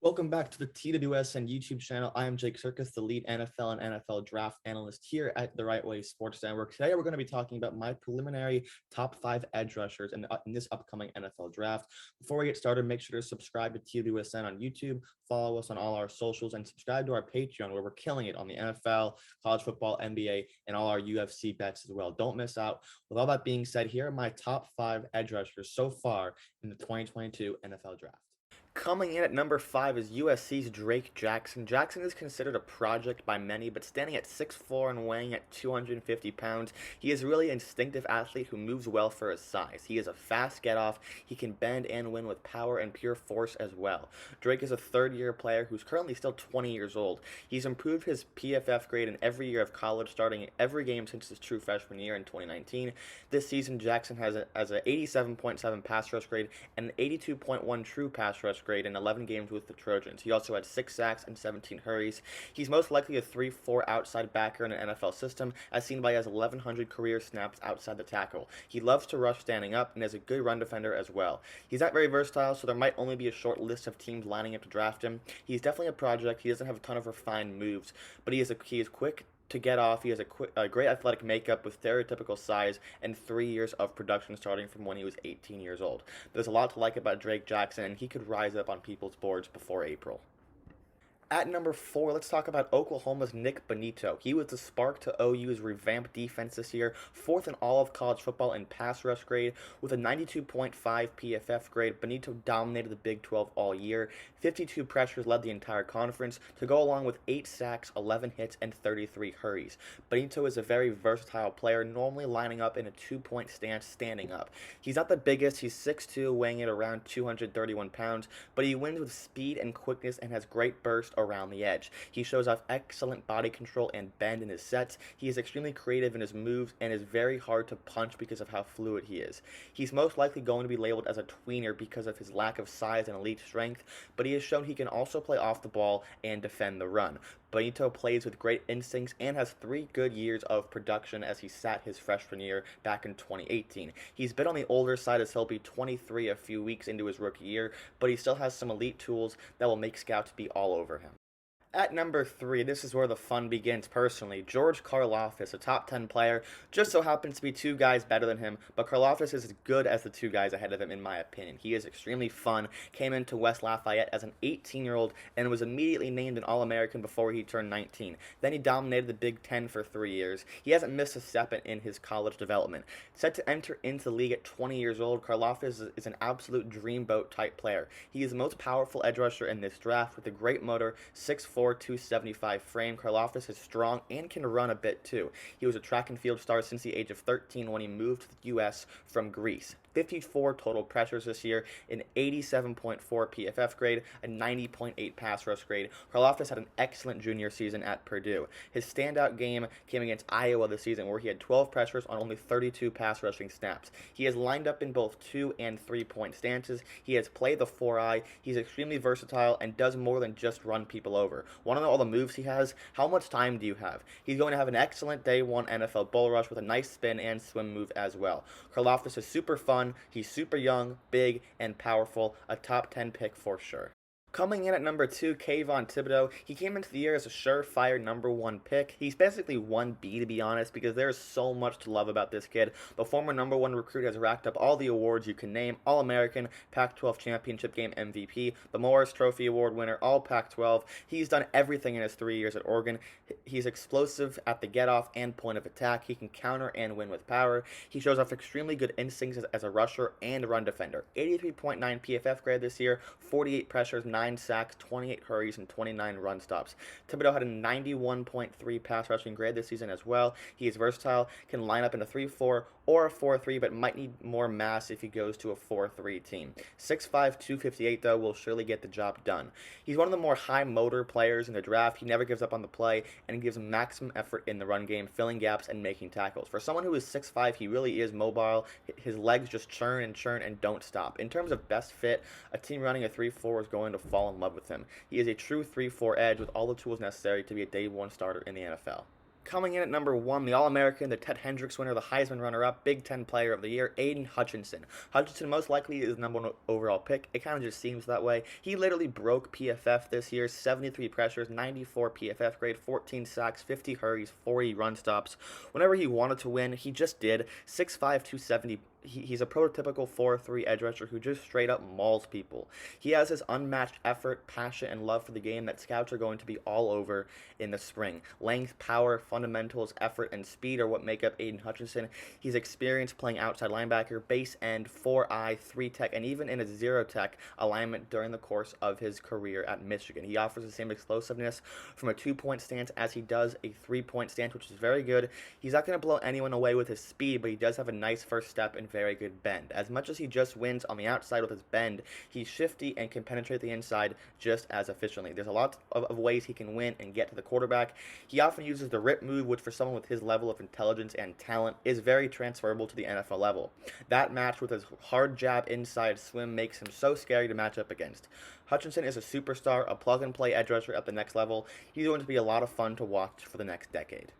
Welcome back to the TWSN YouTube channel. I am Jake Sirkus, the lead NFL and NFL draft analyst here at the Right Way Sports Network. Today, we're going to be talking about my preliminary top 5 edge rushers in this upcoming NFL draft. Before we get started, make sure to subscribe to TWSN on YouTube, follow us on all our socials, and subscribe to our Patreon, where we're killing it on the NFL, college football, NBA, and all our UFC bets as well. Don't miss out. With all that being said, here are my top 5 edge rushers so far in the 2022 NFL draft. Coming in at number 5 is USC's Drake Jackson. Jackson is considered a project by many, but standing at 6'4" and weighing at 250 pounds, he is really an instinctive athlete who moves well for his size. He is a fast get-off, he can bend and win with power and pure force as well. Drake is a third-year player who's currently still 20 years old. He's improved his PFF grade in every year of college, starting every game since his true freshman year in 2019. This season, Jackson has an 87.7 pass rush grade and an 82.1 true pass rush grade in 11 games with the Trojans. He also had 6 sacks and 17 hurries. He's most likely a 3-4 outside backer in an NFL system, as seen by his 1,100 career snaps outside the tackle. He loves to rush standing up and is a good run defender as well. He's not very versatile, so there might only be a short list of teams lining up to draft him. He's definitely a project. He doesn't have a ton of refined moves, but he is quick to get off. He has a great athletic makeup with stereotypical size and 3 years of production starting from when he was 18 years old. There's a lot to like about Drake Jackson, and he could rise up on people's boards before April. At number 4, let's talk about Oklahoma's Nik Bonitto. He was the spark to OU's revamped defense this year, 4th in all of college football in pass rush grade. With a 92.5 PFF grade, Bonitto dominated the Big 12 all year. 52 pressures led the entire conference, to go along with 8 sacks, 11 hits, and 33 hurries. Bonitto is a very versatile player, normally lining up in a 2-point stance standing up. He's not the biggest, he's 6'2", weighing at around 231 pounds, but he wins with speed and quickness and has great burst around the edge. He shows off excellent body control and bend in his sets. He is extremely creative in his moves and is very hard to punch because of how fluid he is. He's most likely going to be labeled as a tweener because of his lack of size and elite strength, but he has shown he can also play off the ball and defend the run. Bonitto plays with great instincts and has 3 good years of production as he sat his freshman year back in 2018. He's been on the older side as he'll be 23 a few weeks into his rookie year, but he still has some elite tools that will make scouts be all over him. At number 3, this is where the fun begins personally. George Karlaftis, a top 10 player, just so happens to be 2 guys better than him, but Karlaftis is as good as the 2 guys ahead of him in my opinion. He is extremely fun, came into West Lafayette as an 18-year-old and was immediately named an All-American before he turned 19. Then he dominated the Big 10 for 3 years. He hasn't missed a step in his college development. Set to enter into the league at 20 years old, Karlaftis is an absolute dreamboat type player. He is the most powerful edge rusher in this draft with a great motor, 6'4", 275 frame. Karlaftis is strong and can run a bit too. He was a track and field star since the age of 13 when he moved to the U.S. from Greece. 54 total pressures this year, an 87.4 PFF grade, a 90.8 pass rush grade. Karlaftis had an excellent junior season at Purdue. His standout game came against Iowa this season, where he had 12 pressures on only 32 pass rushing snaps. He has lined up in both 2 and 3-point stances. He has played the 4-eye. He's extremely versatile and does more than just run people over. Want to know all the moves he has? How much time do you have? He's going to have an excellent day 1 NFL bull rush with a nice spin and swim move as well. Karlaftis is super fun. He's super young, big, and powerful. A top 10 pick for sure. Coming in at number 2, Kayvon Thibodeaux. He came into the year as a surefire number 1 pick. He's basically 1B to be honest, because there's so much to love about this kid. The former number 1 recruit has racked up all the awards you can name: All-American, Pac-12 Championship Game MVP, the Morris Trophy Award winner, all Pac-12. He's done everything in his 3 years at Oregon. He's explosive at the get-off and point of attack. He can counter and win with power. He shows off extremely good instincts as a rusher and run defender. 83.9 PFF grade this year, 48 pressures, 9 sacks, 28 hurries, and 29 run stops. Thibodeaux had a 91.3 pass rushing grade this season as well. He is versatile, can line up in a 3-4 or a 4-3, but might need more mass if he goes to a 4-3 team. 6'5", 258 though will surely get the job done. He's one of the more high motor players in the draft. He never gives up on the play and gives maximum effort in the run game, filling gaps and making tackles. For someone who is 6'5", he really is mobile. His legs just churn and don't stop. In terms of best fit, a team running a 3-4 is going to fall in love with him. He is a true 3-4 edge with all the tools necessary to be a day 1 starter in the NFL. Coming in at number 1, the All-American, the Ted Hendricks winner, the Heisman runner-up, Big Ten Player of the Year, Aidan Hutchinson. Hutchinson most likely is the number 1 overall pick. It kind of just seems that way. He literally broke PFF this year, 73 pressures, 94 PFF grade, 14 sacks, 50 hurries, 40 run stops. Whenever he wanted to win, he just did. 6'5", 270. He's a prototypical 4-3 edge rusher who just straight up mauls people. He has his unmatched effort, passion, and love for the game that scouts are going to be all over in the spring. Length, power, fundamentals, effort, and speed are what make up Aidan Hutchinson. He's experienced playing outside linebacker, base end, 4-eye, 3-tech, and even in a 0-tech alignment during the course of his career at Michigan. He offers the same explosiveness from a 2-point stance as he does a 3-point stance, which is very good. He's not going to blow anyone away with his speed, but he does have a nice first step and very good bend. As much as he just wins on the outside with his bend, he's shifty and can penetrate the inside just as efficiently. There's a lot of ways he can win and get to the quarterback. He often uses the rip move, which for someone with his level of intelligence and talent is very transferable to the NFL level. That matched with his hard jab inside swim makes him so scary to match up against. Hutchinson is a superstar, a plug-and-play edge rusher at the next level. He's going to be a lot of fun to watch for the next decade.